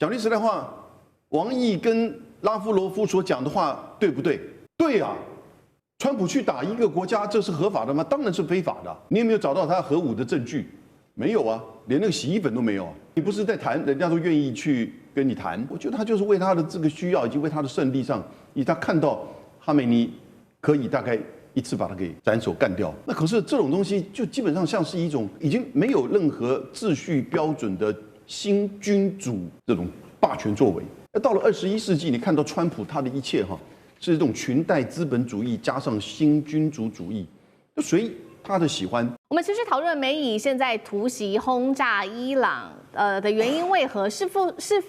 讲句实在话，王毅跟拉夫罗夫所讲的话对不对？对啊，川普去打一个国家，这是合法的吗？当然是非法的。你有没有找到他核武的证据？没有啊，连那个洗衣粉都没有。你不是在谈，人家都愿意去跟你谈。我觉得他就是为他的这个需要，以及为他的胜利上，以他看到哈梅尼可以大概一次把他给斩首干掉。那可是这种东西就基本上像是一种已经没有任何秩序标准的新君主这种霸权作为。那到了21世纪，你看到川普他的一切是这种裙带资本主义加上新君主主义，就随他的喜欢。我们持续讨论美以现在突袭轰炸伊朗的原因为何，是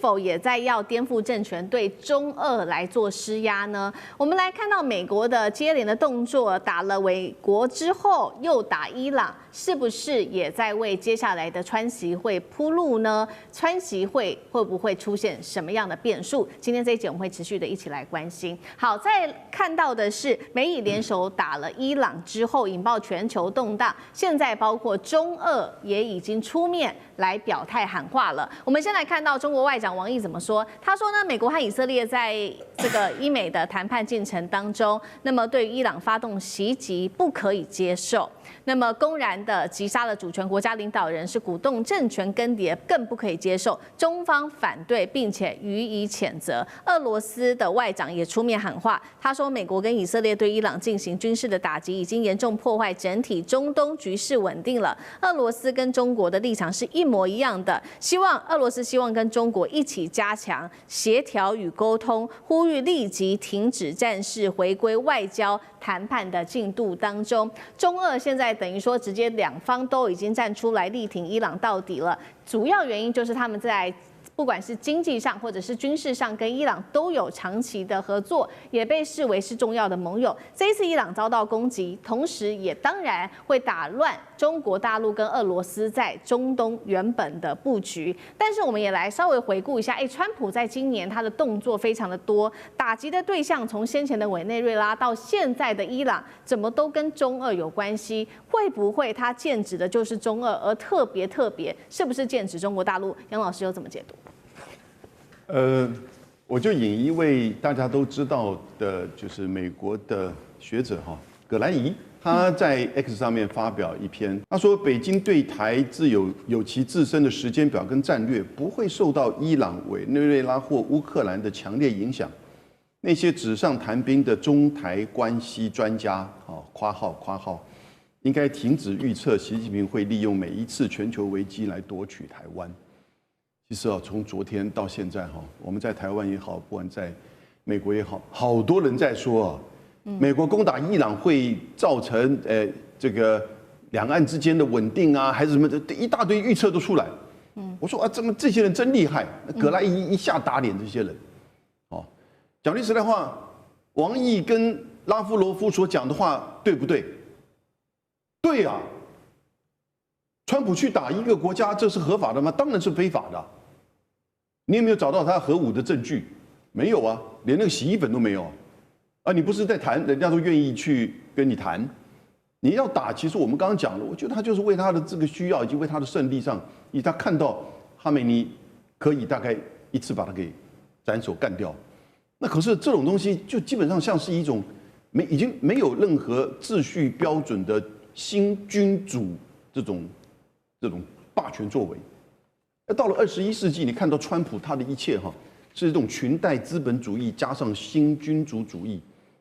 否也在要颠覆政权，对中俄来做施压呢？我们来看到美国的接连的动作，打了美国之后又打伊朗，是不是也在为接下来的川习会铺路呢？川习会会不会出现什么样的变数？今天这一节我们会持续的一起来关心。好，再看到的是美以联手打了伊朗之后，引爆全球动荡，现在包括中俄也已经出面来表态喊话了。我们先来看到中国外长王毅怎么说。他说呢，美国和以色列在这个伊美的谈判进程当中，那么对于伊朗发动袭击不可以接受。那么公然的击杀了主权国家领导人，是鼓动政权更迭，更不可以接受。中方反对，并且予以谴责。俄罗斯的外长也出面喊话，他说，美国跟以色列对伊朗进行军事的打击，已经严重破坏整体中东局势稳定了。俄罗斯跟中国的立场是一模一样的，俄罗斯希望跟中国一起加强协调与沟通，呼吁立即停止战事，回归外交谈判的进度当中。中俄现在等于说直接两方都已经站出来力挺伊朗到底了，主要原因就是他们在不管是经济上或者是军事上，跟伊朗都有长期的合作，也被视为是重要的盟友。这一次伊朗遭到攻击，同时也当然会打乱中国大陆跟俄罗斯在中东原本的布局。但是我们也来稍微回顾一下，川普在今年他的动作非常的多，打击的对象从先前的委内瑞拉到现在的伊朗，怎么都跟中俄有关系？会不会他剑指的就是中俄，而特别是不是剑指中国大陆？杨老师又怎么解读？我就引一位大家都知道的，就是美国的学者葛兰仪，他在 X 上面发表一篇，他说北京对台自有其自身的时间表跟战略，不会受到伊朗、委内瑞拉或乌克兰的强烈影响。那些纸上谈兵的中台关系专家，括号，应该停止预测习近平会利用每一次全球危机来夺取台湾。其实从昨天到现在我们在台湾也好，不管在美国也好，好多人在说美国攻打伊朗会造成这个两岸之间的稳定啊，还是什么的，一大堆预测都出来。我说这些人真厉害，葛莱伊一下打脸这些人。讲句实在话，王毅跟拉夫罗夫所讲的话对不对？对啊，川普去打一个国家，这是合法的吗？当然是非法的。你有没有找到他核武的证据？没有啊，连那个洗衣粉都没有啊！你不是在谈，人家都愿意去跟你谈。你要打，其实我们刚刚讲了，我觉得他就是为他的这个需要，以及为他的胜利上，以他看到哈梅尼可以大概一次把他给斩首干掉。那可是这种东西就基本上像是一种已经没有任何秩序标准的新君主这种霸权作为。到了21世纪，你看到川普他的一切是这种裙带资本主义加上新君主主义，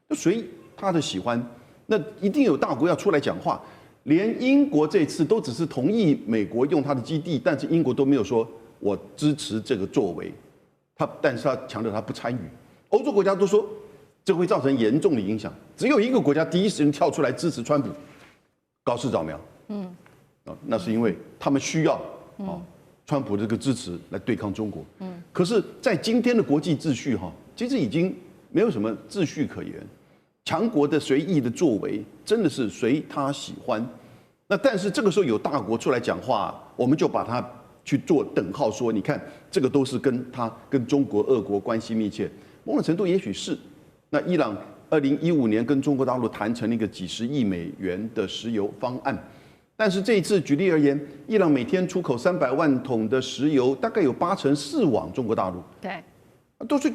就随他的喜欢。那一定有大国要出来讲话，连英国这次都只是同意美国用他的基地，但是英国都没有说我支持这个作为，但是他强调他不参与。欧洲国家都说这会造成严重的影响，只有一个国家第一时间跳出来支持川普，高市早苗。那是因为他们需要川普这个支持来对抗中国。可是，在今天的国际秩序其实已经没有什么秩序可言，强国的随意的作为真的是随他喜欢。那但是这个时候有大国出来讲话，我们就把它去做等号，说你看这个都是跟中国、俄国关系密切。某种程度也许是。那伊朗2015年跟中国大陆谈成了一个几十亿美元的石油方案，但是这一次举例而言，伊朗每天出口300万桶的石油，大概有84%往中国大陆。对，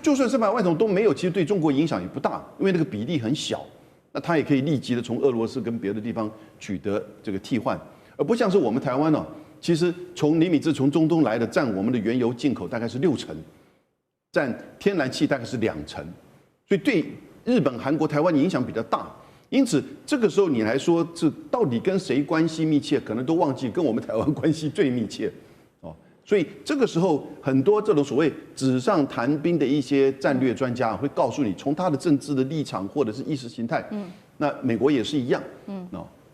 就算300万桶都没有，其实对中国影响也不大，因为那个比例很小。那它也可以立即的从俄罗斯跟别的地方取得这个替换，而不像是我们台湾其实从尼米兹从中东来的，占我们的原油进口大概是60%，占天然气大概是2%，所以对日本、韩国、台湾影响比较大。因此，这个时候你来说，这到底跟谁关系密切，可能都忘记跟我们台湾关系最密切，所以这个时候，很多这种所谓纸上谈兵的一些战略专家会告诉你，从他的政治的立场或者是意识形态，那美国也是一样，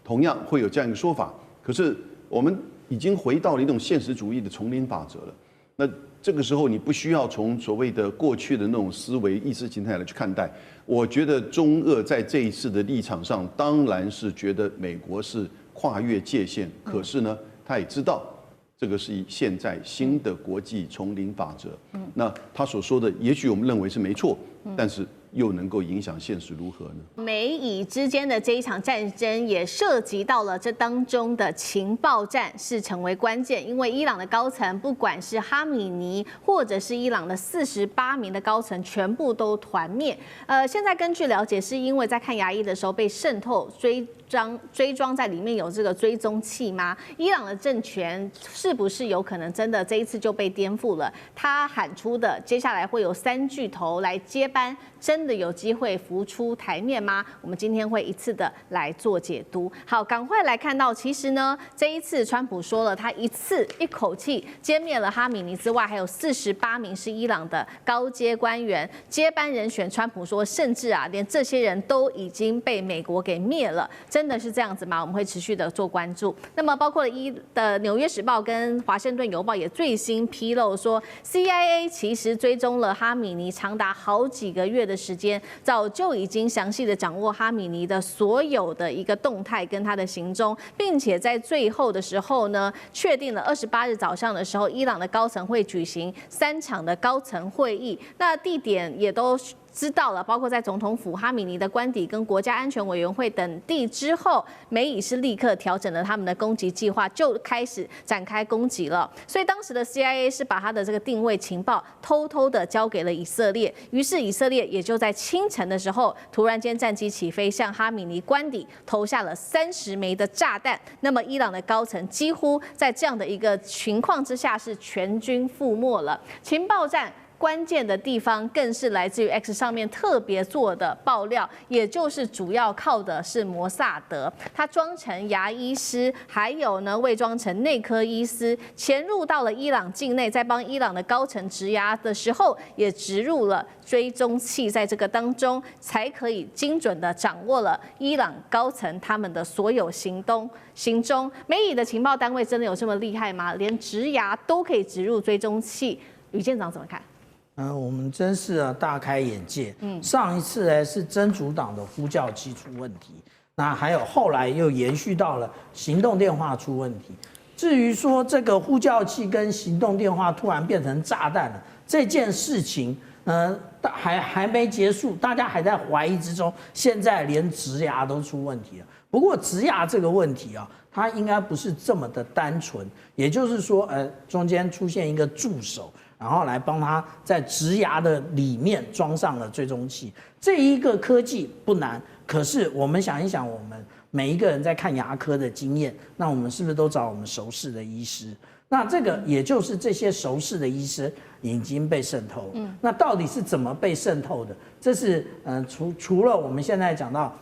同样会有这样一个说法。可是我们已经回到了一种现实主义的丛林法则了。那这个时候，你不需要从所谓的过去的那种思维、意识形态来去看待。我觉得中俄在这一次的立场上，当然是觉得美国是跨越界限，可是呢，他也知道这个是现在新的国际丛林法则。那他所说的，也许我们认为是没错，但是又能够影响现实如何呢？美以之间的这一场战争也涉及到了这当中的情报战是成为关键，因为伊朗的高层，不管是哈米尼或者是伊朗的48名的高层，全部都团灭。现在根据了解，是因为在看牙医的时候被渗透追踪在里面有这个追踪器吗？伊朗的政权是不是有可能真的这一次就被颠覆了？他喊出的接下来会有3巨头来接班，真的有机会浮出台面吗？我们今天会一次的来做解读。好，赶快来看到，其实呢，这一次川普说了，他一口气歼灭了哈米尼之外，还有48名是伊朗的高阶官员接班人选。川普说，甚至连这些人都已经被美国给灭了。真的是这样子吗？我们会持续的做关注。那么包括的《纽约时报》跟《华盛顿邮报》也最新披露说 ，CIA 其实追踪了哈米尼长达好几个月的时间，早就已经详细的掌握哈米尼的所有的一个动态跟他的行踪，并且在最后的时候呢，确定了28日早上的时候，伊朗的高层会举行3场的高层会议，那地点也都知道了，包括在总统府、哈米尼的官邸跟国家安全委员会等地之后，美以是立刻调整了他们的攻击计划，就开始展开攻击了。所以当时的 CIA 是把他的这个定位情报偷偷的交给了以色列，于是以色列也就在清晨的时候，突然间战机起飞，向哈米尼官邸投下了30枚的炸弹。那么伊朗的高层几乎在这样的一个情况之下是全军覆没了。情报战关键的地方更是来自于 X 上面特别做的爆料，也就是主要靠的是摩萨德，他装成牙医师，还有呢伪装成内科医师，潜入到了伊朗境内，在帮伊朗的高层植牙的时候，也植入了追踪器，在这个当中才可以精准的掌握了伊朗高层他们的所有行踪。美以的情报单位真的有这么厉害吗？连植牙都可以植入追踪器？吕舰长怎么看？我们真是大开眼界。上一次呢是真主党的呼叫器出问题，那还有后来又延续到了行动电话出问题。至于说这个呼叫器跟行动电话突然变成炸弹了这件事情，还没结束，大家还在怀疑之中。现在连植牙都出问题了。不过植牙这个问题它应该不是这么的单纯，也就是说，中间出现一个助手。然后来帮他在植牙的里面装上了追踪器，这一个科技不难。可是我们想一想，我们每一个人在看牙科的经验，那我们是不是都找我们熟识的医师？那这个也就是这些熟识的医师已经被渗透。那到底是怎么被渗透的？这是除了我们现在讲到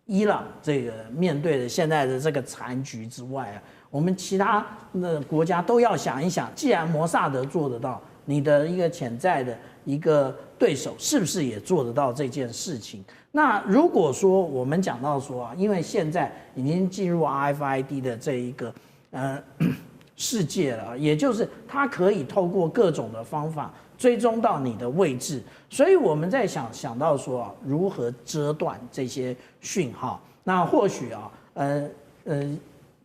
伊朗这个面对的现在的这个残局之外我们其他的国家都要想一想，既然摩萨德做得到，你的一个潜在的一个对手是不是也做得到这件事情？那如果说我们讲到说因为现在已经进入 RFID 的这一个世界了，也就是它可以透过各种的方法追踪到你的位置，所以我们在想到说如何遮断这些讯号。那或许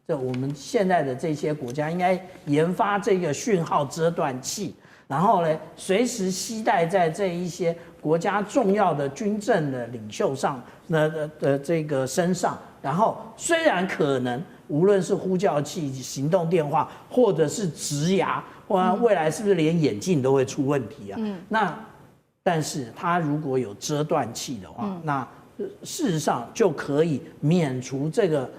这我们现在的这些国家应该研发这个讯号遮断器。然后呢，随时携带在这一些国家重要的军政的领袖上的这个身上，然后虽然可能无论是呼叫器、行动电话，或者是植牙，未来是不是连眼镜都会出问题啊？但是它如果有遮断器的话，那事实上就可以免除这个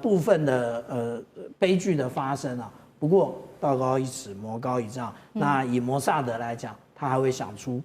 部分的悲剧的发生啊。不过道高一尺，魔高一丈。那以摩萨德来讲，他还会想出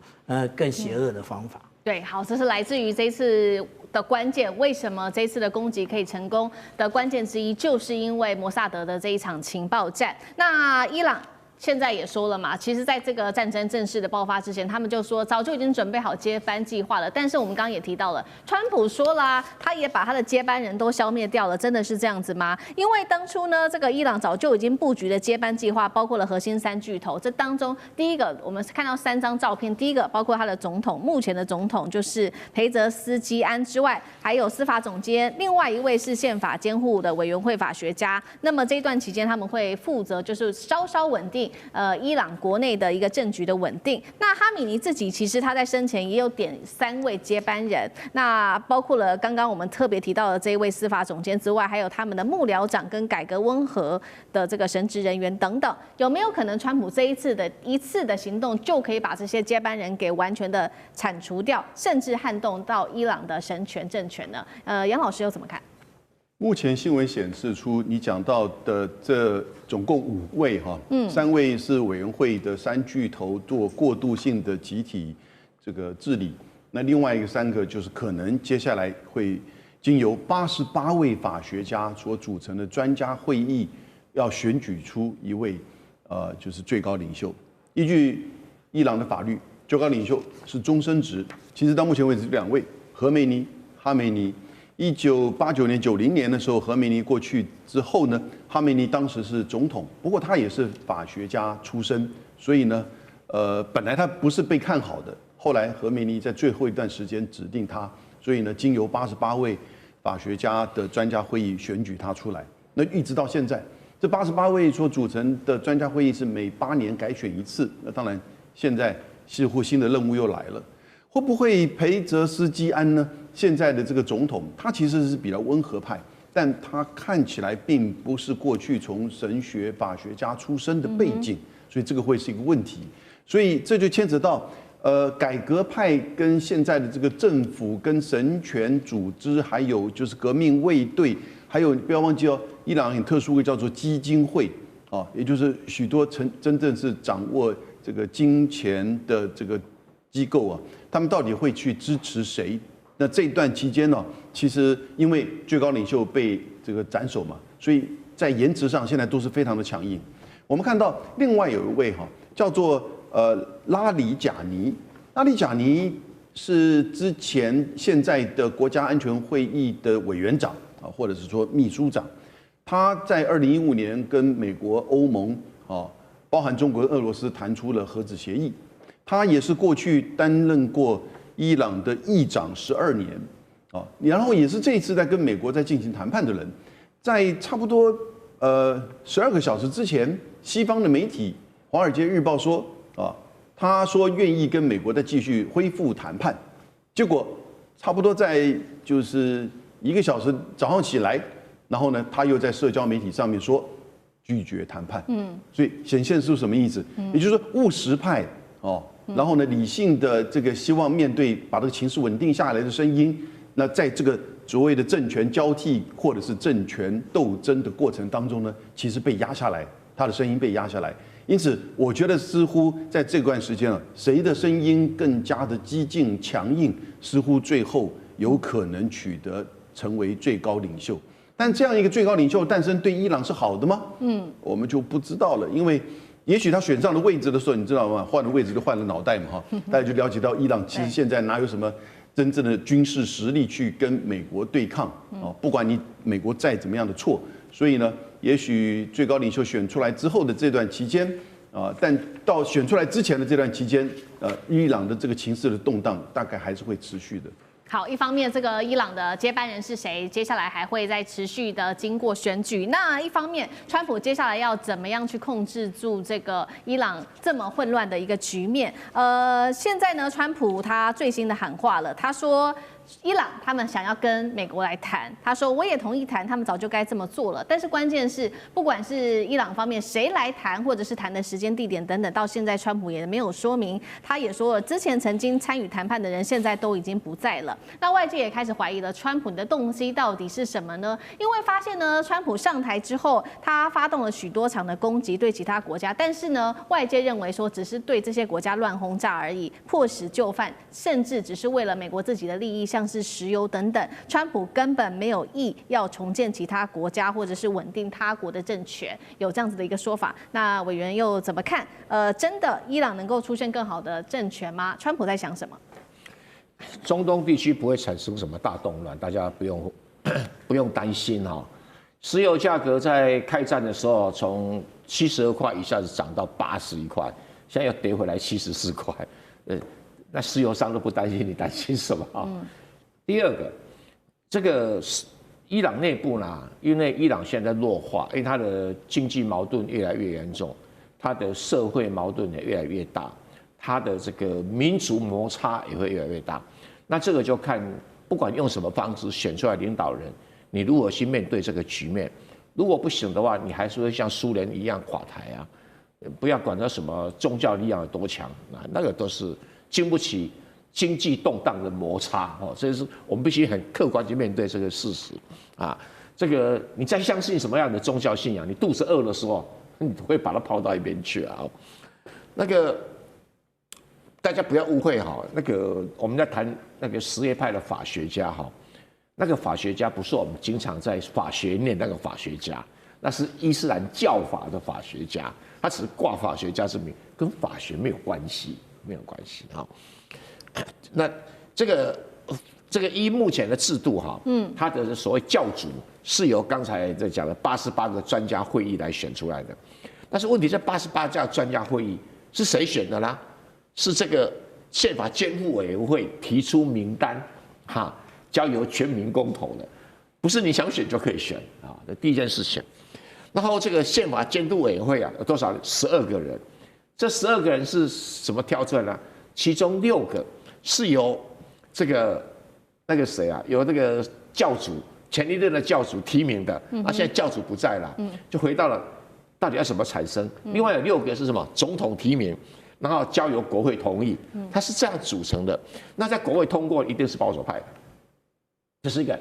更邪恶的方法。对，好，这是来自于这一次的关键。为什么这一次的攻击可以成功的关键之一，就是因为摩萨德的这一场情报战。那伊朗现在也说了嘛，其实在这个战争正式的爆发之前，他们就说早就已经准备好接班计划了。但是我们刚刚也提到了，川普说啦，他也把他的接班人都消灭掉了，真的是这样子吗？因为当初呢，这个伊朗早就已经布局的接班计划，包括了核心3巨头。这当中，第一个我们看到3张照片，第一个包括他的总统，目前的总统就是裴泽斯基安之外，还有司法总监，另外一位是宪法监护的委员会法学家。那么这一段期间，他们会负责就是稍稍稳定。伊朗国内的一个政局的稳定。那哈米尼自己其实他在生前也有点3位接班人，那包括了刚刚我们特别提到的这一位司法总监之外，还有他们的幕僚长跟改革温和的这个神职人员等等。有没有可能川普这一次的行动就可以把这些接班人给完全的铲除掉，甚至撼动到伊朗的神权政权呢？杨老师又怎么看？目前新闻显示出你讲到的这总共5位3位是委员会的3巨头做过渡性的集体这个治理，那另外一个3个就是可能接下来会经由88位法学家所组成的专家会议，要选举出一位就是最高领袖。依据伊朗的法律，最高领袖是终身职，其实到目前为止2位，哈梅尼。1989年、90年的时候，何梅尼过去之后呢，哈梅尼当时是总统，不过他也是法学家出身，所以呢，本来他不是被看好的，后来何梅尼在最后一段时间指定他，所以呢，经由88位法学家的专家会议选举他出来。那一直到现在，这88位所组成的专家会议是每8年改选一次。那当然，现在似乎新的任务又来了，会不会裴泽斯基安呢？现在的这个总统，他其实是比较温和派，但他看起来并不是过去从神学法学家出身的背景，所以这个会是一个问题。所以这就牵扯到改革派跟现在的这个政府跟神权组织，还有就是革命卫队，还有不要忘记哦，伊朗很特殊的叫做基金会啊，也就是许多真正是掌握这个金钱的这个机构啊，他们到底会去支持谁？那这一段期间呢，其实因为最高领袖被这个斩首嘛，所以在言辞上现在都是非常的强硬。我们看到另外有一位叫做拉里贾尼，拉里贾尼是之前现在的国家安全会议的委员长啊，或者是说秘书长。他在2015年跟美国、欧盟包含中国、俄罗斯谈出了核子协议。他也是过去担任过伊朗的议长12年，然后也是这一次在跟美国在进行谈判的人，在差不多12个小时之前，西方的媒体《华尔街日报》说他说愿意跟美国再继续恢复谈判，结果差不多在就是1个小时早上起来，然后呢他又在社交媒体上面说拒绝谈判，所以显现出什么意思？也就是说务实派然后呢，理性的这个希望面对把这个情势稳定下来的声音，那在这个所谓的政权交替或者是政权斗争的过程当中呢，其实被压下来，他的声音被压下来。因此，我觉得似乎在这段时间谁的声音更加的激进强硬，似乎最后有可能取得成为最高领袖。但这样一个最高领袖诞生对伊朗是好的吗？我们就不知道了，因为也许他选上了位置的时候，你知道吗？换了位置就换了脑袋嘛，大家就了解到伊朗其实现在哪有什么真正的军事实力去跟美国对抗不管你美国再怎么样的错，所以呢，也许最高领袖选出来之后的这段期间但到选出来之前的这段期间，伊朗的这个情势的动荡大概还是会持续的。好，一方面这个伊朗的接班人是谁，接下来还会再持续的经过选举。那一方面，川普接下来要怎么样去控制住这个伊朗这么混乱的一个局面？现在呢，川普他最新的喊话了，他说伊朗他们想要跟美国来谈，他说我也同意谈，他们早就该这么做了。但是关键是，不管是伊朗方面谁来谈，或者是谈的时间、地点等等，到现在川普也没有说明。他也说了，之前曾经参与谈判的人现在都已经不在了。那外界也开始怀疑了，川普你的动机到底是什么呢？因为发现呢，川普上台之后，他发动了许多场的攻击对其他国家，但是呢，外界认为说只是对这些国家乱轰炸而已，迫使就范，甚至只是为了美国自己的利益，像是石油等等，川普根本没有意要重建其他国家或者是稳定他国的政权，有这样子的一个说法。那委员又怎么看？真的伊朗能够出现更好的政权吗？川普在想什么？中东地区不会产生什么大动乱，大家不用担心哈。石油价格在开战的时候从72块一下子涨到81块，现在又跌回来74块。那石油商都不担心，你担心什么啊？第二个，这个伊朗内部呢，因为伊朗现在弱化，因为它的经济矛盾越来越严重，它的社会矛盾也越来越大，它的这个民族摩擦也会越来越大。那这个就看不管用什么方式选出来领导人，你如何去面对这个局面。如果不行的话，你还是会像苏联一样垮台啊！不要管它什么宗教力量有多强啊，那个都是经不起经济动荡的摩擦哦。这是我们必须很客观去面对这个事实啊。这个你再相信什么样的宗教信仰，你肚子饿的时候，你会把它抛到一边去啊。那个大家不要误会哈，那个我们在谈那个什叶派的法学家哈。那个法学家不是我们经常在法学念那个法学家，那是伊斯兰教法的法学家，他只是挂法学家之名，跟法学没有关系，没有关系哈。那这个依目前的制度哈，他的所谓教主是由刚才在讲的88个专家会议来选出来的，但是问题这88家专家会议是谁选的呢？是这个宪法监护委员会提出名单哈。交由全民公投的，不是你想选就可以选啊。这第一件事情。然后这个宪法监督委员会啊，有多少？12个人。这12个人是怎么挑出来呢？其中6个是由这个那个谁啊，由这个教主前一任的教主提名的，现在教主不在了，就回到了到底要怎么产生？另外有6个是什么？总统提名。然后交由国会同意，它是这样组成的。那在国会通过，一定是保守派的。这是一个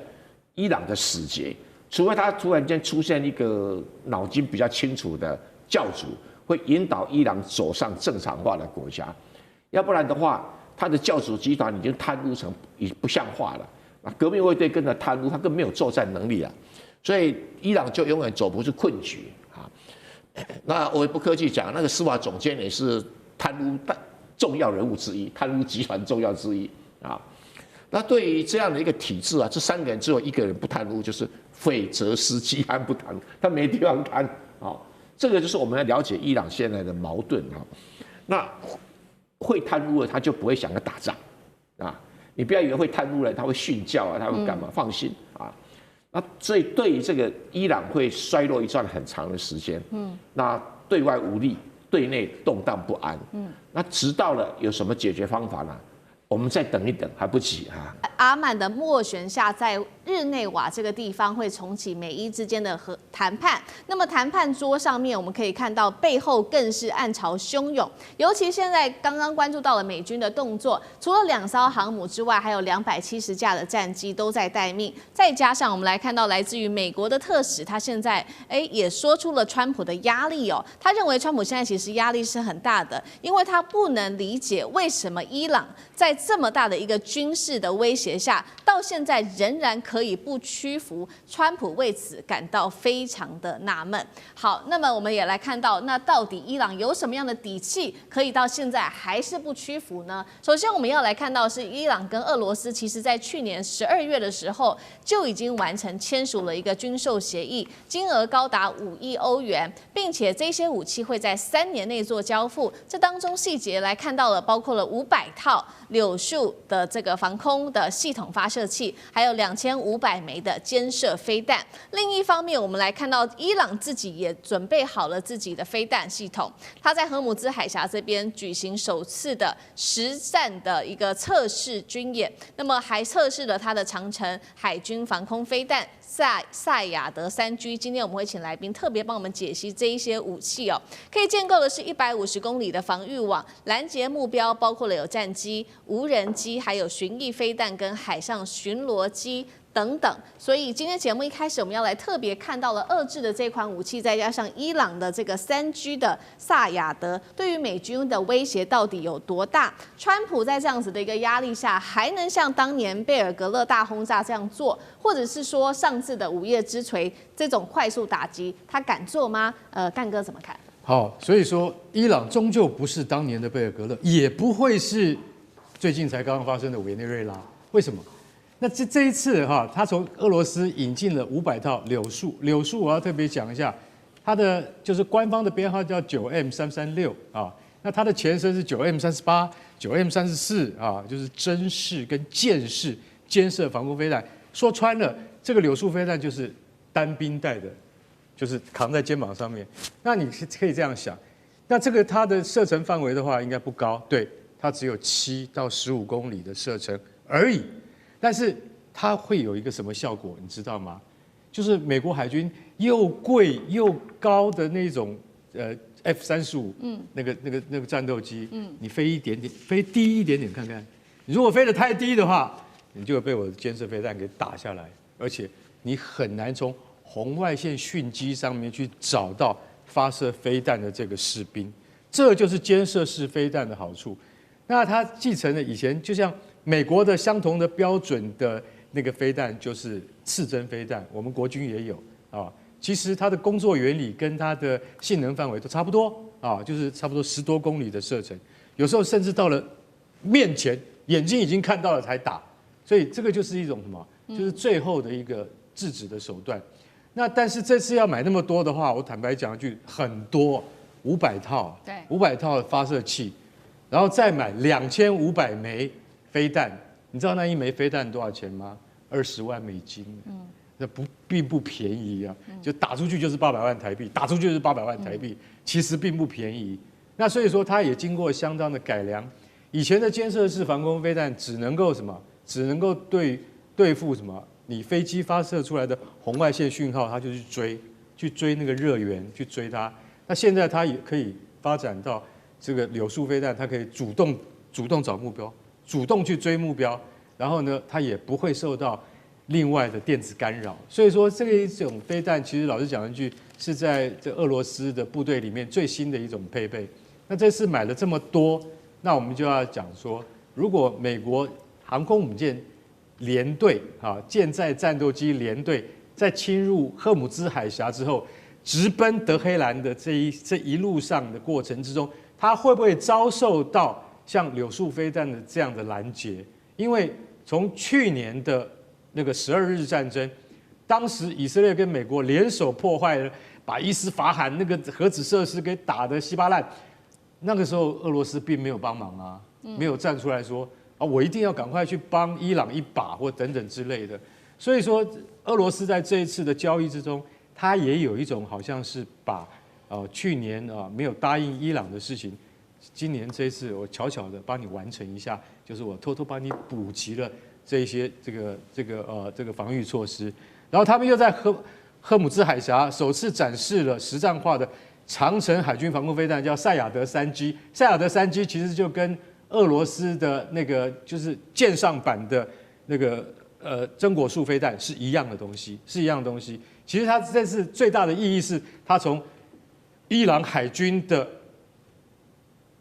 伊朗的死结，除非他突然间出现一个脑筋比较清楚的教主，会引导伊朗走上正常化的国家，要不然的话，他的教主集团已经贪污成不像话了。那革命卫队跟着贪污，他更没有作战能力啊，所以伊朗就永远走不出困局啊。那我也不客气讲，那个司法总监也是贪污重要人物之一，贪污集团重要之一啊。那对于这样的一个体制啊，这3个人只有1个人不贪污，就是费泽斯基安不贪，他没地方贪啊。这个就是我们要了解伊朗现在的矛盾啊。那会贪污的他就不会想要打仗啊，你不要以为会贪污了他会训教啊，他会干嘛？放心啊。那所以对于这个伊朗会衰落一段很长的时间，那对外无力，对内动荡不安，那直到了有什么解决方法呢？我们再等一等，还不急啊。阿曼的斡旋下，在日内瓦这个地方会重启美伊之间的谈判。那么谈判桌上面，我们可以看到背后更是暗潮汹涌。尤其现在刚刚关注到了美军的动作，除了2艘航母之外，还有270架的战机都在待命。再加上我们来看到来自于美国的特使，他现在也说出了川普的压力哦。他认为川普现在其实压力是很大的，因为他不能理解为什么伊朗在这么大的一个军事的威胁下，到现在仍然可以不屈服，川普为此感到非常的纳闷。好，那么我们也来看到，那到底伊朗有什么样的底气，可以到现在还是不屈服呢？首先，我们要来看到是伊朗跟俄罗斯，其实在去年12月的时候就已经完成签署了一个军售协议，金额高达5亿欧元，并且这些武器会在3年内做交付。这当中细节来看到了，包括了500套柳树的这个防空的系统发射器，还有2500枚的监射飞弹。另一方面，我们来看到伊朗自己也准备好了自己的飞弹系统，它在荷姆兹海峡这边举行首次的实战的一个测试军演，那么还测试了它的长程海军防空飞弹赛亚德3G。今天我们会请来宾特别帮我们解析这一些武器哦，可以建构的是150公里的防御网，拦截目标包括了有战机、无人机，还有巡弋飞弹跟海上巡逻机等等。所以今天节目一开始我们要来特别看到了遏制的这款武器，再加上伊朗的这个3G 的萨亚德，对于美军的威胁到底有多大？川普在这样子的一个压力下，还能像当年贝尔格勒大轰炸这样做，或者是说上次的午夜之锤这种快速打击，他敢做吗？干哥怎么看？好，所以说伊朗终究不是当年的贝尔格勒，也不会是最近才刚刚发生的委内瑞拉。为什么？那这一次哈，他从俄罗斯引进了500套柳树我要特别讲一下，它的就是官方的编号叫9M336啊，那它的前身是9M38、9M34啊，就是针式跟箭式监射防空飞弹。说穿了，这个柳树飞弹就是单兵带的，就是扛在肩膀上面。那你可以这样想，那这个它的射程范围的话，应该不高，对，它只有7到15公里的射程而已。但是它会有一个什么效果，你知道吗？就是美国海军又贵又高的那种F-35，那个战斗机，你飞一点点，飞低一点点看看，你如果飞得太低的话，你就会被我的监射飞弹给打下来，而且你很难从红外线讯机上面去找到发射飞弹的这个士兵，这就是监射式飞弹的好处。那它继承了以前就像美国的相同的标准的那个飞弹，就是刺针飞弹，我们国军也有啊。其实它的工作原理跟它的性能范围都差不多啊，就是差不多10多公里的射程，有时候甚至到了面前，眼睛已经看到了才打。所以这个就是一种什么？就是最后的一个制止的手段。那但是这次要买那么多的话，我坦白讲一句，很多500套，对，500套的发射器，然后再买2500枚飞弹，你知道那一枚飞弹多少钱吗？20万美金。那并不便宜啊，就打出去就是800万台币，打出去就是800万台币，其实并不便宜。那所以说它也经过相当的改良。以前的监射式防空飞弹只能够什么？只能够对付什么？你飞机发射出来的红外线讯号，它就去追那个热源，去追它。那现在它也可以发展到这个柳树飞弹，它可以主动找目标，主动去追目标，然后呢，它也不会受到另外的电子干扰。所以说，这一种飞弹，其实老实讲一句，是在这俄罗斯的部队里面最新的一种配备。那这次买了这么多，那我们就要讲说，如果美国航空母舰联队舰载战斗机联队在侵入荷姆兹海峡之后，直奔德黑兰的这一路上的过程之中，它会不会遭受到像柳树飞弹的这样的拦截？因为从去年的那个12日战争，当时以色列跟美国联手破坏了，把伊斯法罕那个核子设施给打得稀巴烂。那个时候俄罗斯并没有帮忙啊，没有站出来说我一定要赶快去帮伊朗一把或等等之类的。所以说，俄罗斯在这一次的交易之中，它也有一种好像是把去年没有答应伊朗的事情，今年这一次我悄悄的帮你完成一下，就是我偷偷帮你补齐了这一些这个防御措施。然后他们又在荷姆兹海峡首次展示了实战化的长程海军防空飞弹，叫赛亚德3G。赛亚德3G 其实就跟俄罗斯的那个就是舰上版的那个榛果树飞弹是一样的东西，其实它这次最大的意义是，它从伊朗海军的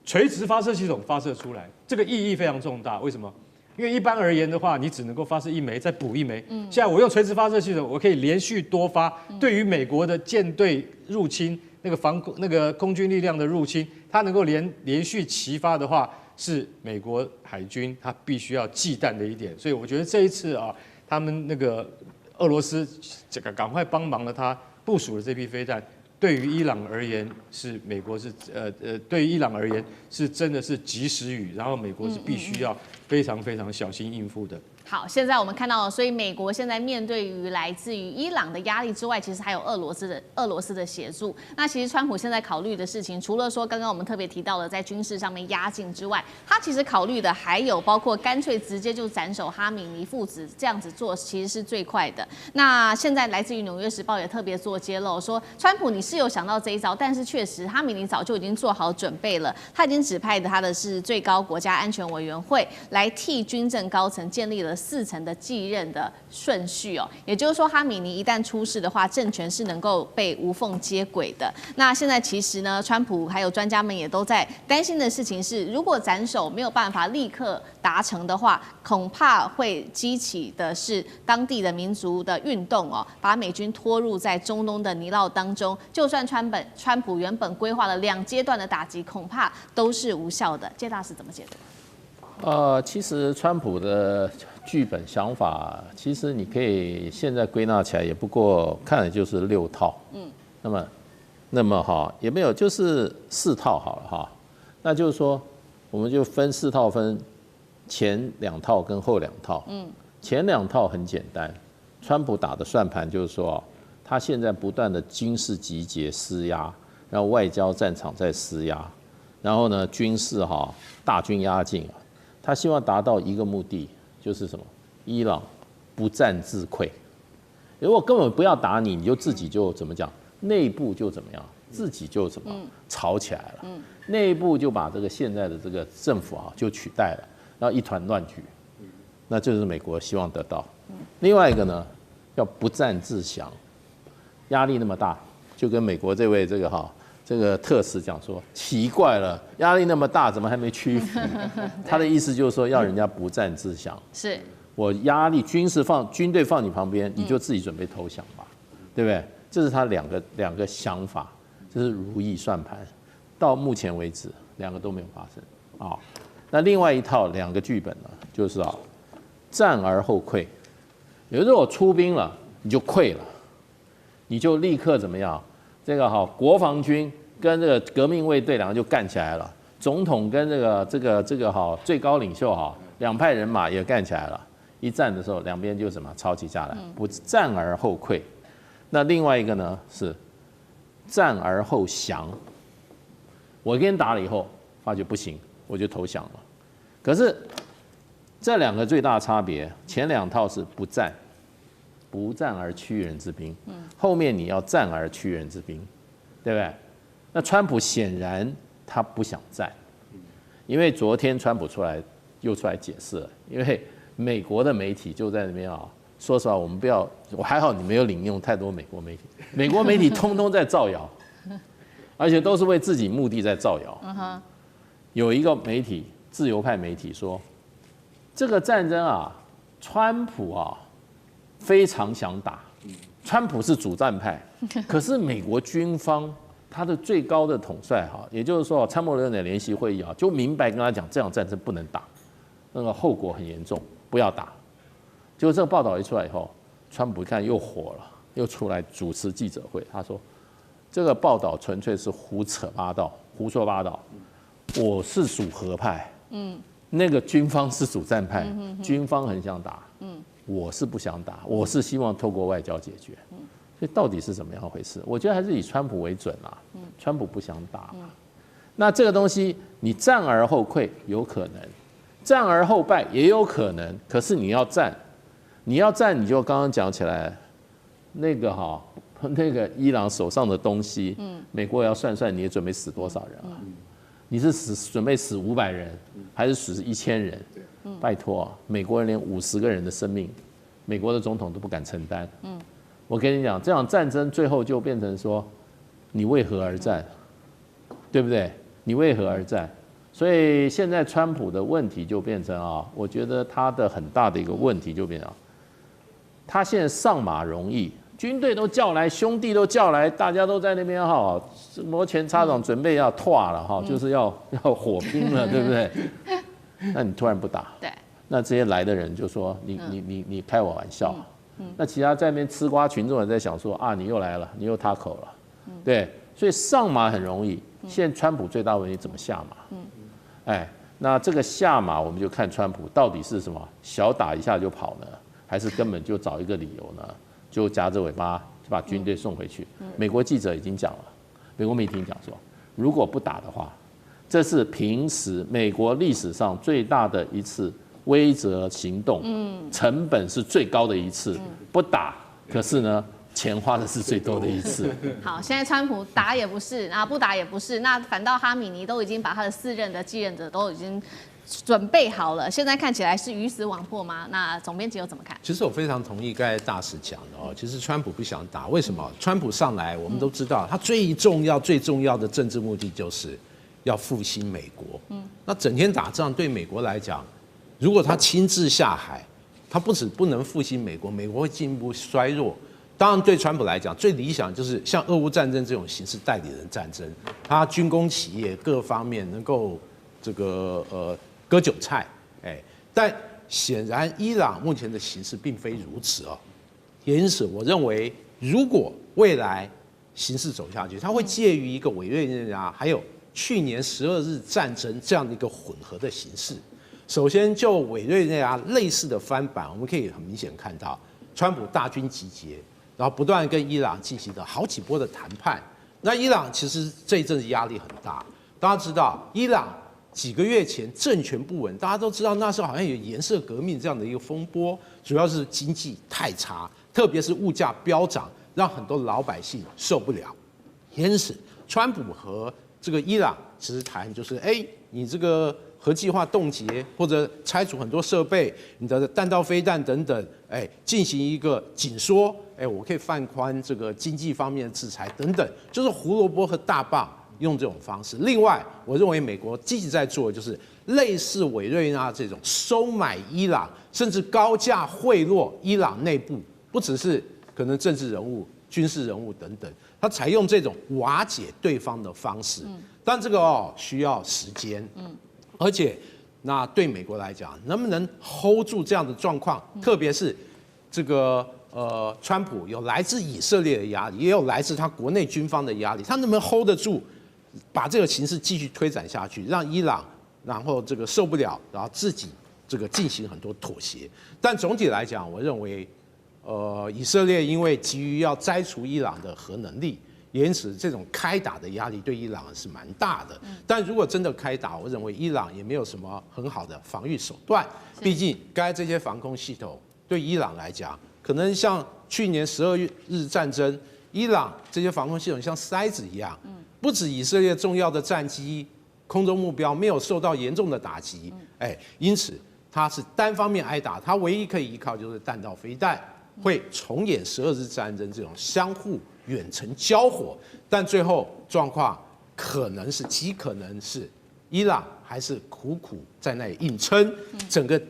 垂直发射系统发射出来，这个意义非常重大。为什么？因为一般而言的话，你只能够发射1枚，再补1枚。现在我用垂直发射系统，我可以连续多发。对于美国的舰队入侵，那个空军力量的入侵，它能够连续齐发的话，是美国海军它必须要忌惮的一点。所以我觉得这一次他们那个俄罗斯这个赶快帮忙了，他部署了这批飞弹。对于伊朗而言，是美国是对于伊朗而言是真的是及时雨，然后美国是必须要非常非常小心应付的。好，现在我们看到了，所以美国现在面对于来自于伊朗的压力之外，其实还有俄罗斯的协助。那其实川普现在考虑的事情，除了说刚刚我们特别提到的在军事上面压境之外，他其实考虑的还有包括干脆直接就斩首哈米尼父子，这样子做其实是最快的。那现在来自于《纽约时报》也特别做揭露，说川普你是有想到这一招，但是确实哈米尼早就已经做好准备了，他已经指派他的是最高国家安全委员会来替军政高层建立了4层的继任的顺序哦，也就是说，哈米尼一旦出事的话，政权是能够被无缝接轨的。那现在其实呢，川普还有专家们也都在担心的事情是，如果斩首没有办法立刻达成的话，恐怕会激起的是当地的民族的运动哦，把美军拖入在中东的泥淖当中。就算川普原本规划了2阶段的打击，恐怕都是无效的。介大使怎么解读？其实川普的剧本想法，其实你可以现在归纳起来，也不过看的就是6套。那么哈也没有，就是4套好了哈。那就是说，我们就分4套，分前2套跟后2套。前2套很简单，川普打的算盘就是说，他现在不断的军事集结施压，然后外交战场在施压，然后呢军事大军压境啊。他希望达到一个目的，就是什么？伊朗不战自溃。如果根本不要打你，你就自己就怎么讲？内部就怎么样？自己就怎么吵起来了？内部就把这个现在的这个政府就取代了，然后一团乱局。那这是美国希望得到。另外一个呢，要不战自降，压力那么大，就跟美国这位这个特使讲说，奇怪了，压力那么大，怎么还没屈服？他的意思就是说，要人家不战自降。是我压力军队放你旁边，你就自己准备投降吧，对不对？这是他两个想法，这是如意算盘。到目前为止，2个都没有发生啊。那另外一套2个剧本呢，就是战而后溃。有时候我出兵了，你就溃了，你就立刻怎么样？这个国防军跟这个革命卫队2个就干起来了，总统跟这个最高领袖2派人马也干起来了。一战的时候，2边就什么吵起架来，不战而后溃。那另外一个呢是战而后降。我跟你打了以后，发觉不行，我就投降了。可是这2个最大差别，前2套是不战而屈人之兵，后面你要战而屈人之兵，对不对？那川普显然他不想战，因为昨天川普又出来解释了，因为美国的媒体就在那边说实话，我还好你没有领用太多美国媒体通通在造谣，而且都是为自己目的在造谣。有一个媒体，自由派媒体说，这个战争川普非常想打，川普是主战派，可是美国军方他的最高的统帅也就是说参谋长的联席会议就明白跟他讲，这场战争不能打，那个后果很严重，不要打。结果这个报道一出来以后，川普一看又火了，又出来主持记者会，他说这个报道纯粹是胡说八道，我是属和派，那个军方是主战派，军方很想打，我是不想打，我是希望透过外交解决。所以到底是怎么样回事？我觉得还是以川普为准啦。川普不想打，那这个东西你战而后溃有可能，战而后败也有可能。可是你要战，你就刚刚讲起来，那个伊朗手上的东西，美国也要算算，你也准备死多少人啊？你是准备死500人，还是死1000人？拜托美国人连50个人的生命，美国的总统都不敢承担。我跟你讲，这场战争最后就变成说，你为何而战，对不对？你为何而战？所以现在川普的问题就变成我觉得他的很大的一个问题就变成，他现在上马容易，军队都叫来，兄弟都叫来，大家都在那边摩拳擦掌，准备要退了就是要火拼了，对不对？那你突然不打，对，那这些来的人就说你开我玩笑。那其他在那边吃瓜群众也在想说你又来了，你又他口了，对，所以上马很容易。现在川普最大问题怎么下马？那这个下马，我们就看川普到底是什么，小打一下就跑呢，还是根本就找一个理由呢，就夹着尾巴就把军队送回去。美国记者已经讲了，美国媒体讲说，如果不打的话，这是平时美国历史上最大的一次威慑行动，成本是最高的一次，不打，可是呢，钱花的是最多的一次。好，现在川普打也不是，啊不打也不是，那反倒哈米尼都已经把他的4任的继任者都已经准备好了，现在看起来是鱼死网破吗？那总编辑又怎么看？其实我非常同意刚才大使讲的哦，其实川普不想打，为什么？川普上来，我们都知道，他最重要的政治目的就是要复兴美国。那整天打仗对美国来讲，如果他亲自下海，他不能复兴美国，美国会进一步衰弱。当然，对川普来讲，最理想就是像俄乌战争这种形式代理人战争，他军工企业各方面能够这个割韭菜，但显然伊朗目前的形势并非如此哦。因此，我认为如果未来形势走下去，它会介于一个委内瑞拉还有去年12日战争这样的一个混合的形式。首先，就委内瑞拉类似的翻版，我们可以很明显看到，川普大军集结，然后不断跟伊朗进行了好几波的谈判。那伊朗其实这一阵子压力很大，大家知道，伊朗几个月前政权不稳，大家都知道那时候好像有颜色革命这样的一个风波，主要是经济太差，特别是物价飙涨，让很多老百姓受不了。因此，川普和这个伊朗其实谈就是，你这个核计划冻结或者拆除很多设备，你的弹道飞弹等等，进行一个紧缩，我可以放宽这个经济方面的制裁等等，就是胡萝卜和大棒用这种方式。另外，我认为美国积极在做的就是类似委内瑞拉这种收买伊朗，甚至高价贿赂伊朗内部，不只是可能政治人物、军事人物等等，他采用这种瓦解对方的方式。但这个需要时间，而且那对美国来讲，能不能 hold 住这样的状况，特别是这个川普有来自以色列的压力，也有来自他国内军方的压力，他能不能 hold 得住，把这个形势继续推展下去，让伊朗然后这个受不了，然后自己这个进行很多妥协。但总体来讲，我认为以色列因为急于要摘除伊朗的核能力，因此这种开打的压力对伊朗是蛮大的。但如果真的开打，我认为伊朗也没有什么很好的防御手段，毕竟刚才这些防空系统对伊朗来讲，可能像去年12日战争，伊朗这些防空系统像筛子一样，不止以色列重要的战机、空中目标没有受到严重的打击，因此它是单方面挨打，它唯一可以依靠就是弹道飞弹，会重演12日战争这种相互远程交火，但最后状况极可能是伊朗还是苦苦在那里硬撑，整个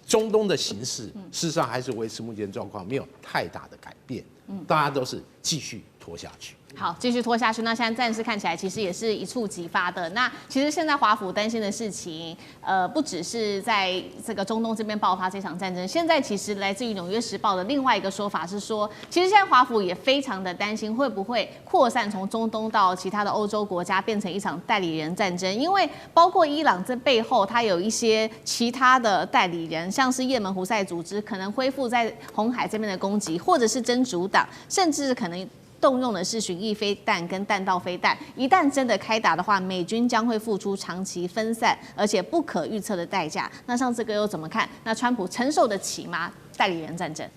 中东的形势事实上还是维持目前状况，没有太大的改变，大家都是继续拖下去。好，继续拖下去。那现在战事看起来其实也是一触即发的。那其实现在华府担心的事情，不只是在这个中东这边爆发这场战争，现在其实来自于《纽约时报》的另外一个说法是说，其实现在华府也非常的担心会不会扩散从中东到其他的欧洲国家，变成一场代理人战争。因为包括伊朗这背后，它有一些其他的代理人，像是也门胡塞组织可能恢复在红海这边的攻击，或者是真主党，甚至可能动用的是巡弋飞弹跟弹道飞弹，一旦真的开打的话，美军将会付出长期分散而且不可预测的代价。那像这个又怎么看？那川普承受得起吗？代理人战争？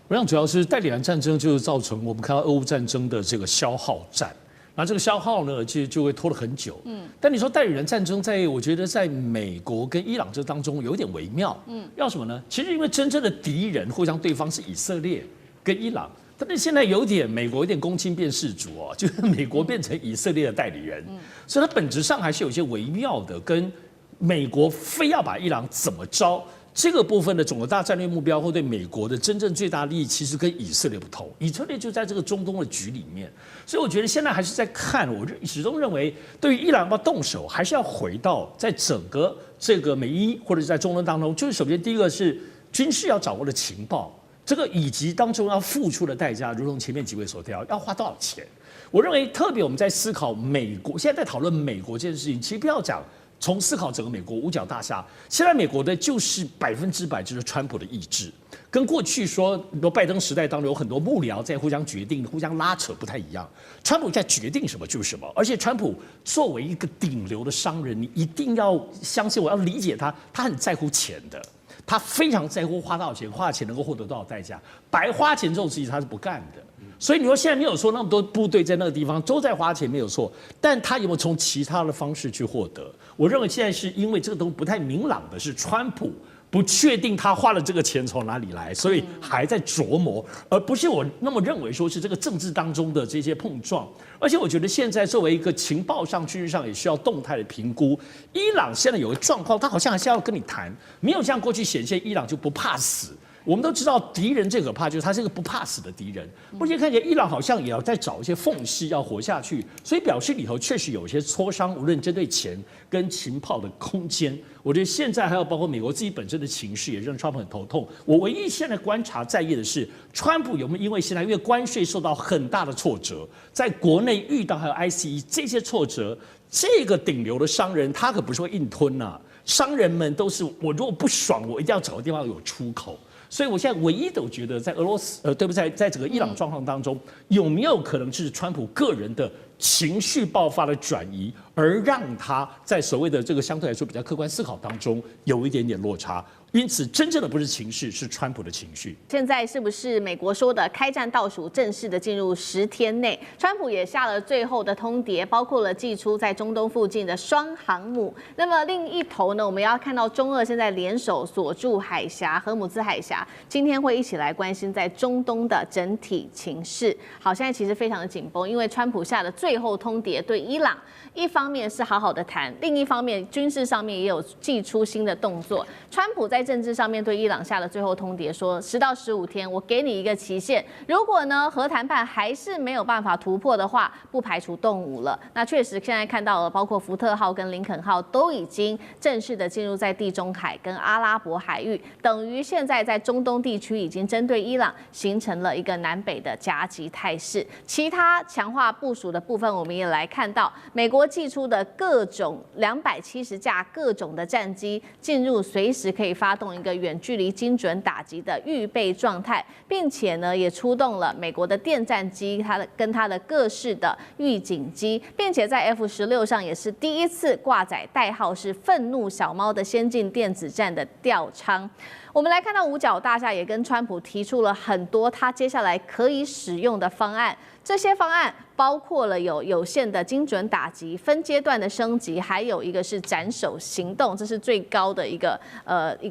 我想主要是代理人战争就是造成我们看到俄乌战争的这个消耗战。那这个消耗呢，其实就会拖了很久。但你说代理人战争，我觉得在美国跟伊朗这当中有点微妙。要什么呢？其实因为真正的敌人互相对方是以色列跟伊朗。但是现在美国有点公亲变事主哦，就是美国变成以色列的代理人，所以它本质上还是有一些微妙的，跟美国非要把伊朗怎么着这个部分的总的大战略目标，或对美国的真正最大利益，其实跟以色列不同。以色列就在这个中东的局里面，所以我觉得现在还是在看，我始终认为，对于伊朗要动手，还是要回到在整个这个美伊或者是在中东当中，就是首先第一个是军事要掌握的情报。这个以及当中要付出的代价，如同前面几位所提到，要花多少钱？我认为特别我们在思考美国，现在在讨论美国这件事情，其实不要讲从思考整个美国五角大厦，现在美国的就是100%就是川普的意志，跟过去说拜登时代当中有很多幕僚在互相决定、互相拉扯不太一样。川普在决定什么就是什么，而且川普作为一个顶流的商人，你一定要相信我，要理解他，他很在乎钱的。他非常在乎花多少钱，花的钱能够获得多少代价。白花钱这种事情他是不干的。所以你说现在没有说那么多部队在那个地方都在花钱没有错，但他有没有从其他的方式去获得？我认为现在是因为这个都不太明朗的，是川普不确定他花了这个钱从哪里来，所以还在琢磨，而不是我那么认为说是这个政治当中的这些碰撞。而且我觉得现在作为一个情报上、军事上也需要动态的评估。伊朗现在有个状况，他好像还是要跟你谈，没有像过去显现伊朗就不怕死。我们都知道敌人最可怕就是他是一个不怕死的敌人，目前看起来伊朗好像也要在找一些缝隙要活下去，所以表示里头确实有一些磋商，无论针对钱跟情报的空间。我觉得现在还有包括美国自己本身的情绪也让川普很头痛。我唯一现在观察在意的是，川普有没有因为现在因为关税受到很大的挫折，在国内遇到还有 ICE 这些挫折，这个顶流的商人他可不是会硬吞呐、商人们都是我如果不爽，我一定要找个地方有出口。所以我现在唯一都觉得，在俄罗斯对不对？在整个伊朗状况当中，有没有可能是川普个人的情绪爆发的转移，而让他在所谓的这个相对来说比较客观思考当中有一点点落差？因此，真正的不是情绪，是川普的情绪。现在是不是美国说的开战倒数正式的进入10天内？川普也下了最后的通牒，包括了祭出在中东附近的双航母。那么另一头呢，我们要看到中俄现在联手锁住海峡、荷姆兹海峡，今天会一起来关心在中东的整体情势。好，现在其实非常的紧绷，因为川普下的最后通牒对伊朗，一方面是好好的谈，另一方面军事上面也有祭出新的动作。川普在政治上面对伊朗下的最后通牒说，10到15天，我给你一个期限，如果呢核谈判还是没有办法突破的话，不排除动武了。那确实现在看到了，包括福特号跟林肯号都已经正式的进入在地中海跟阿拉伯海域，等于现在在中东地区已经针对伊朗形成了一个南北的夹击态势。其他强化部署的部分，我们也来看到美国祭出的各种270架各种的战机进入随时可以发动一个远距离精准打击的预备状态，并且呢也出动了美国的电战机，它的各式的预警机，并且在 F-16上也是第一次挂载代号是愤怒小猫的先进电子战的吊舱。我们来看到五角大厦也跟川普提出了很多他接下来可以使用的方案，这些方案包括了有限的精准打击、分阶段的升级，还有一个是斩首行动，这是最高的一个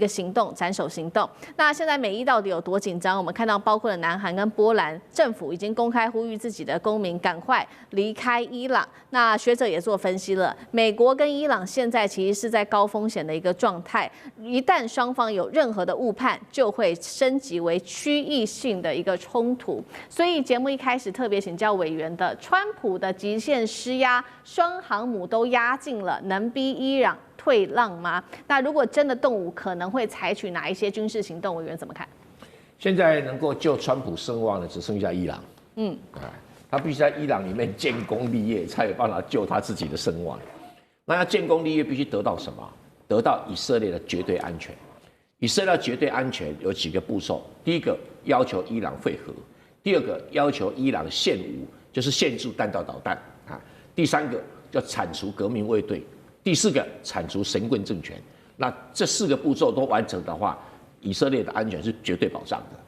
行动，斩首行动。那现在美伊到底有多紧张？我们看到包括了南韩跟波兰政府已经公开呼吁自己的公民赶快离开伊朗。那学者也做分析了，美国跟伊朗现在其实是在高风险的一个状态，一旦双方有任何的误判，就会升级为区域性的一个冲突。所以节目一开始特别请教委员的，川普的极限施压，双航母都压境了，能逼伊朗退让吗？那如果真的动武，可能会采取哪一些军事行动？委员怎么看？现在能够救川普声望的只剩下伊朗。他必须在伊朗里面建功立业，才有办法救他自己的声望。那要建功立业，必须得到什么？得到以色列的绝对安全。以色列绝对安全有几个步骤：第一个，要求伊朗废核；第二个，要求伊朗限武，就是限制弹道导弹啊；第三个，叫铲除革命卫队；第四个，铲除神棍政权。那这4个步骤都完成的话，以色列的安全是绝对保障的。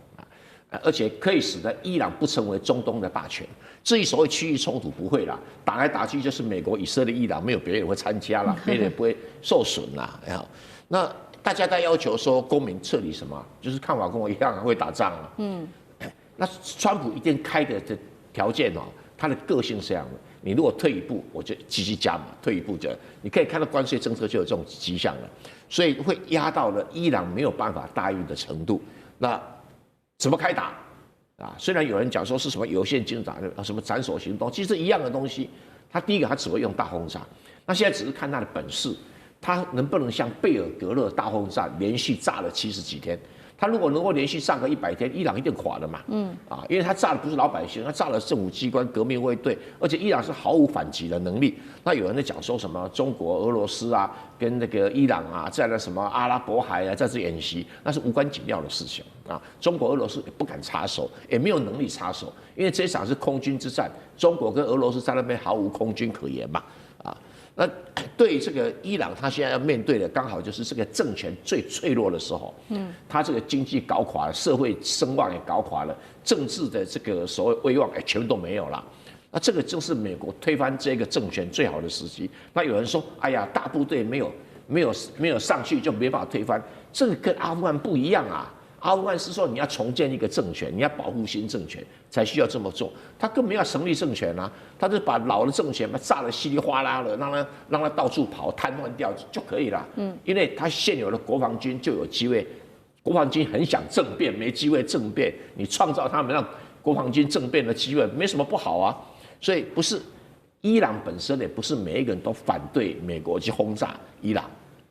而且可以使得伊朗不成为中东的霸权。至于所谓区域冲突，不会啦，打来打去就是美国、以色列、伊朗，没有别人会参加啦，别人也不会受损啦。那大家在要求说公民撤离什么，就是看法跟我一样会打仗啊。那川普一定开的条件哦，他的个性是这样的：你如果退一步，我就继续加码；退一步就你可以看到关税政策就有这种迹象了，所以会压到了伊朗没有办法答应的程度。那怎么开打啊？虽然有人讲说是什么有限精准打，什么斩首行动，其实一样的东西。他第一个他只会用大轰炸，那现在只是看他的本事。他能不能像贝尔格勒大轰炸连续炸了70几天？他如果能够连续炸个100天，伊朗一定垮了嘛。因为他炸的不是老百姓，他炸了政府机关、革命卫队，而且伊朗是毫无反击的能力。那有人在讲说什么中国、俄罗斯啊，跟那个伊朗啊，在那什么阿拉伯海啊，在这演习，那是无关紧要的事情啊。中国、俄罗斯也不敢插手，也没有能力插手，因为这场是空军之战，中国跟俄罗斯在那边毫无空军可言嘛。那对这个伊朗，他现在要面对的刚好就是这个政权最脆弱的时候，他这个经济搞垮了，社会声望也搞垮了，政治的这个所谓威望全都没有了。那这个就是美国推翻这个政权最好的时机。那有人说，哎呀，大部队没有上去就没法推翻，这个跟阿富汗不一样啊。阿富汗是说你要重建一个政权，你要保护新政权才需要这么做，他根本要成立政权啊，他就把老的政权炸得稀里哗啦的，让他到处跑，瘫痪掉就可以了。因为他现有的国防军就有机会，国防军很想政变，没机会政变，你创造他们让国防军政变的机会，没什么不好啊。所以不是伊朗本身也不是每一个人都反对美国去轰炸伊朗。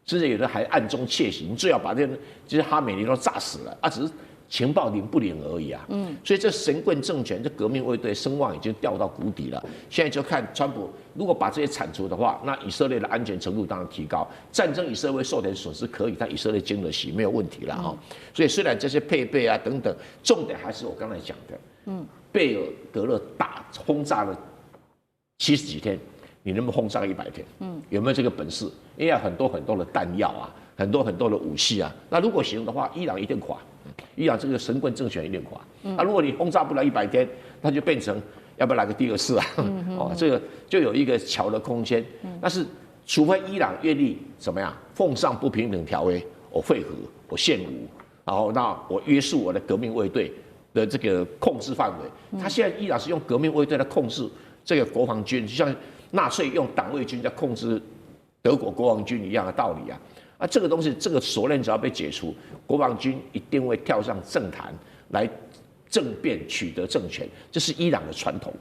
甚至有的还暗中窃喜，你最好把这些哈梅尼都炸死了啊！只是情报领不领而已啊。所以这神棍政权、这革命卫队声望已经掉到谷底了。现在就看川普如果把这些铲除的话，那以色列的安全程度当然提高。战争以色列会受点损失可以，但以色列经得起，没有问题了啊。所以虽然这些配备啊等等，重点还是我刚才讲的，贝尔格勒大轰炸了70几天。你能不能轰炸100天？有没有这个本事？因为很多很多的弹药啊，很多很多的武器啊。那如果行的话，伊朗一定垮，伊朗这个神棍政权一定垮。那如果你轰炸不了100天，那就变成要不要来个第2次啊？这个就有一个桥的空间。但是除非伊朗愿意怎么样，奉上不平等条约，我会合，我限武，然后那我约束我的革命卫队的这个控制范围。他现在伊朗是用革命卫队来控制这个国防军，就像纳粹用党卫军在控制德国国防军一样的道理啊！这个东西，这个锁链只要被解除，国防军一定会跳上政坛来政变取得政权，这是伊朗的传统。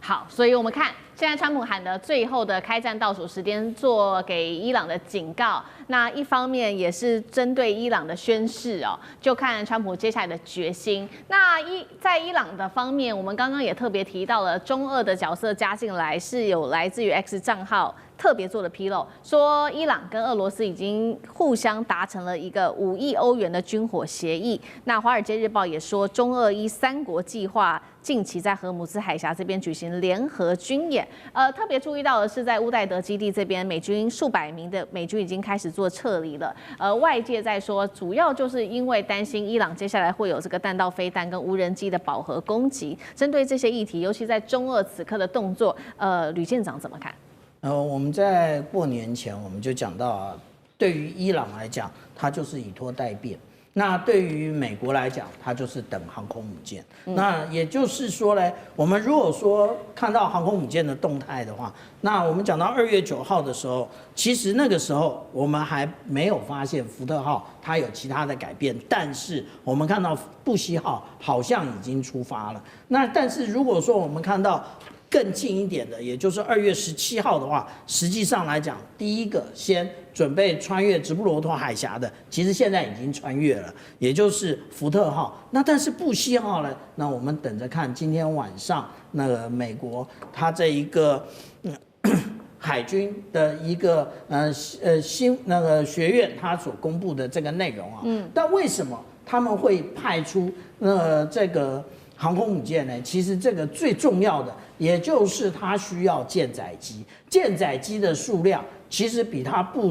好，所以我们看现在川普喊的最后的开战倒数时间，做给伊朗的警告。那一方面也是针对伊朗的宣示哦，就看川普接下来的决心。那在伊朗的方面，我们刚刚也特别提到了中俄的角色加进来，是有来自于 X 账号特别做的披露，说伊朗跟俄罗斯已经互相达成了一个5亿欧元的军火协议。那《华尔街日报》也说，中俄伊3国计划近期在荷姆兹海峡这边举行联合军演。特别注意到的是，在乌代德基地这边，美军数百名的美军已经开始做撤离了。外界在说，主要就是因为担心伊朗接下来会有这个弹道飞弹跟无人机的饱和攻击。针对这些议题，尤其在中俄此刻的动作，吕舰长怎么看？我们在过年前我们就讲到啊，对于伊朗来讲，它就是以拖待变。那对于美国来讲，它就是等航空母舰。那也就是说呢，我们如果说看到航空母舰的动态的话，那我们讲到2月9号的时候，其实那个时候我们还没有发现福特号它有其他的改变，但是我们看到布希号好像已经出发了。那但是如果说我们看到更近一点的，也就是2月17号的话，实际上来讲，第一个先准备穿越直布罗陀海峡的，其实现在已经穿越了，也就是福特号。那但是布希号呢？那我们等着看今天晚上那个美国它这一个海军的一个新那个学院它所公布的这个内容啊。但为什么他们会派出这个航空母舰呢？其实这个最重要的，也就是它需要舰载机，舰载机的数量其实比它部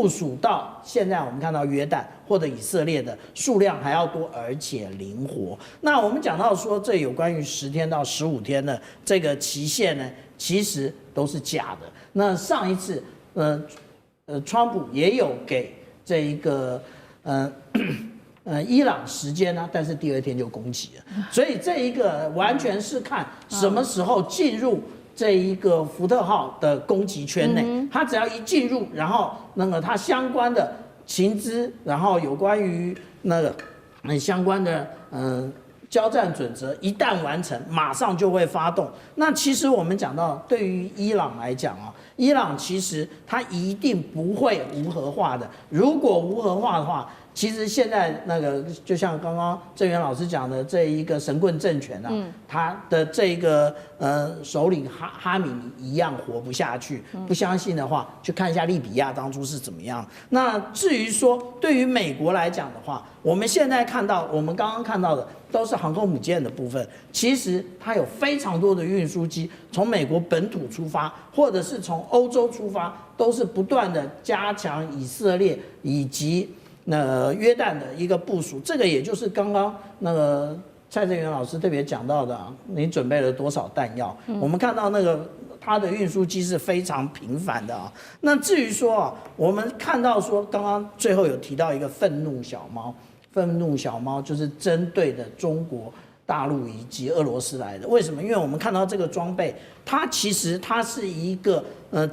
署到现在我们看到约旦或者以色列的数量还要多，而且灵活。那我们讲到说，这有关于10天到15天的这个期限呢，其实都是假的。那上一次，川普也有给这一个伊朗时间呢，但是第2天就攻击了，所以这一个完全是看什么时候进入这一个福特号的攻击圈内，它只要一进入，然后那个它相关的情资，然后有关于那个相关的交战准则一旦完成，马上就会发动。那其实我们讲到，对于伊朗来讲啊，伊朗其实它一定不会无核化的。如果无核化的话，其实现在那个就像刚刚郑源老师讲的这一个神棍政权啊，他的这个首领哈米尼一样活不下去。不相信的话，去看一下利比亚当初是怎么样。那至于说对于美国来讲的话，我们现在看到，我们刚刚看到的都是航空母舰的部分，其实它有非常多的运输机从美国本土出发，或者是从欧洲出发，都是不断的加强以色列以及约旦的一个部署。这个也就是刚刚那个蔡正元老师特别讲到的啊，你准备了多少弹药？我们看到那个它的运输机是非常频繁的啊。那至于说啊，我们看到说刚刚最后有提到一个愤怒小猫。愤怒小猫就是针对的中国大陆以及俄罗斯来的。为什么？因为我们看到这个装备，它其实它是一个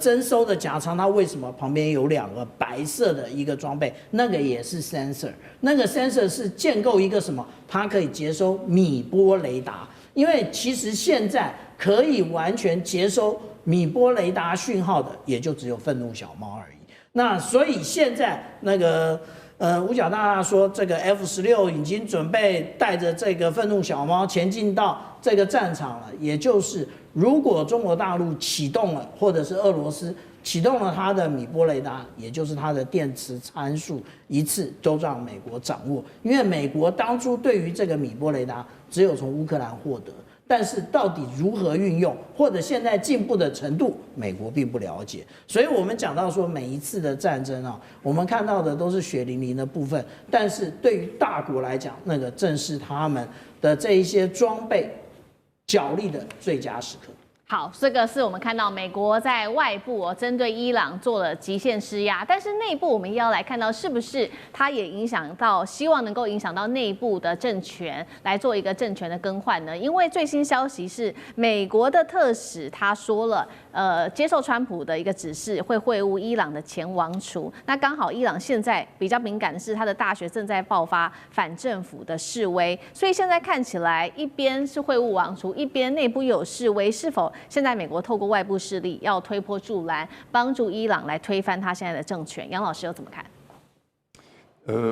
征收的夹舱，它为什么旁边有2个白色的一个装备？那个也是 sensor， 那个 sensor 是建构一个什么？它可以接收米波雷达。因为其实现在可以完全接收米波雷达讯号的，也就只有愤怒小猫而已。那所以现在那个。五角大大说，这个 F-16已经准备带着这个愤怒小猫前进到这个战场了。也就是，如果中国大陆启动了，或者是俄罗斯启动了它的米波雷达，也就是它的电磁参数，一次都让美国掌握。因为美国当初对于这个米波雷达，只有从乌克兰获得。但是到底如何运用，或者现在进步的程度，美国并不了解。所以我们讲到说，每一次的战争啊，我们看到的都是血淋淋的部分，但是对于大国来讲，那个正是他们的这一些装备角力的最佳时刻。好，这个是我们看到美国在外部针对伊朗做了极限施压，但是内部我们也要来看到是不是它也影响到，希望能够影响到内部的政权来做一个政权的更换呢？因为最新消息是美国的特使他说了，接受川普的一个指示，会会晤伊朗的前王储。那刚好伊朗现在比较敏感的是，他的大学正在爆发反政府的示威，所以现在看起来一边是会晤王储，一边内部又有示威，是否现在美国透过外部势力要推波助澜，帮助伊朗来推翻他现在的政权？杨老师又怎么看？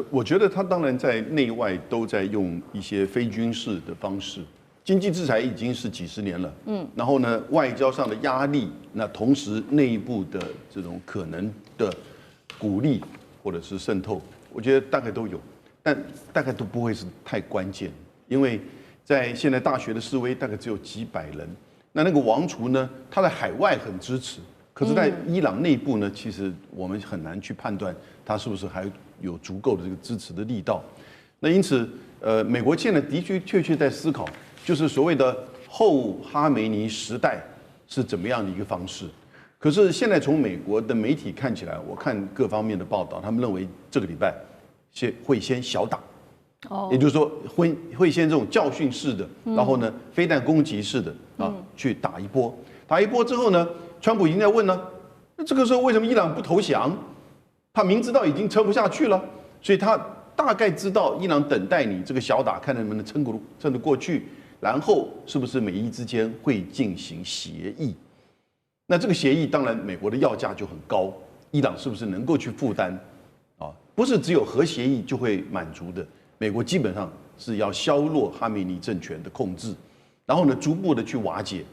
我觉得他当然在内外都在用一些非军事的方式，经济制裁已经是几十年了，然后呢，外交上的压力，那同时内部的这种可能的鼓励或者是渗透，我觉得大概都有，但大概都不会是太关键，因为在现在大学的示威大概只有几百人。那个王储呢，他在海外很支持，可是，在伊朗内部呢，其实我们很难去判断他是不是还有足够的这个支持的力道。那因此，美国现在的确在思考，就是所谓的后哈梅尼时代是怎么样的一个方式。可是现在从美国的媒体看起来，我看各方面的报道，他们认为这个礼拜会先小打。也就是说会先这种教训式的，然后呢，飞弹攻击式的啊，去打一波。打一波之后呢，川普已经在问了，那这个时候为什么伊朗不投降？他明知道已经撑不下去了，所以他大概知道伊朗等待你这个小打，看能不能撑得过去，然后是不是美伊之间会进行协议？那这个协议当然美国的要价就很高，伊朗是不是能够去负担？啊，不是只有核协议就会满足的。美国基本上是要削弱哈梅尼政权的控制，然后呢，逐步的去瓦解，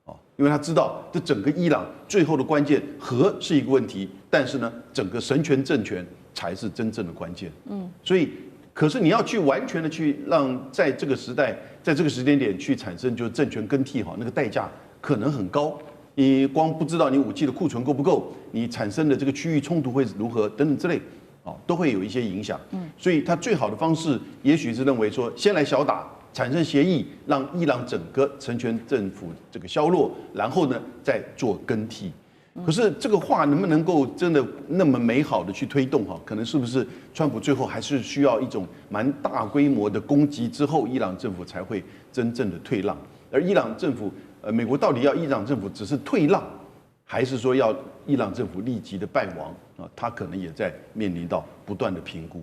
啊，因为他知道这整个伊朗最后的关键，核是一个问题，但是呢，整个神权政权才是真正的关键。所以，可是你要去完全的去让在这个时代，在这个时间点去产生就是政权更替，哈，那个代价可能很高。你光不知道你武器的库存够不够，你产生的这个区域冲突会如何等等之类。都会有一些影响，所以他最好的方式，也许是认为说，先来小打，产生协议，让伊朗整个神权政府这个削弱，然后呢再做更替。可是这个话能不能够真的那么美好的去推动哈？可能是不是川普最后还是需要一种蛮大规模的攻击之后，伊朗政府才会真正的退让？而伊朗政府，美国到底要伊朗政府只是退让？还是说要伊朗政府立即的败亡啊？他可能也在面临到不断的评估。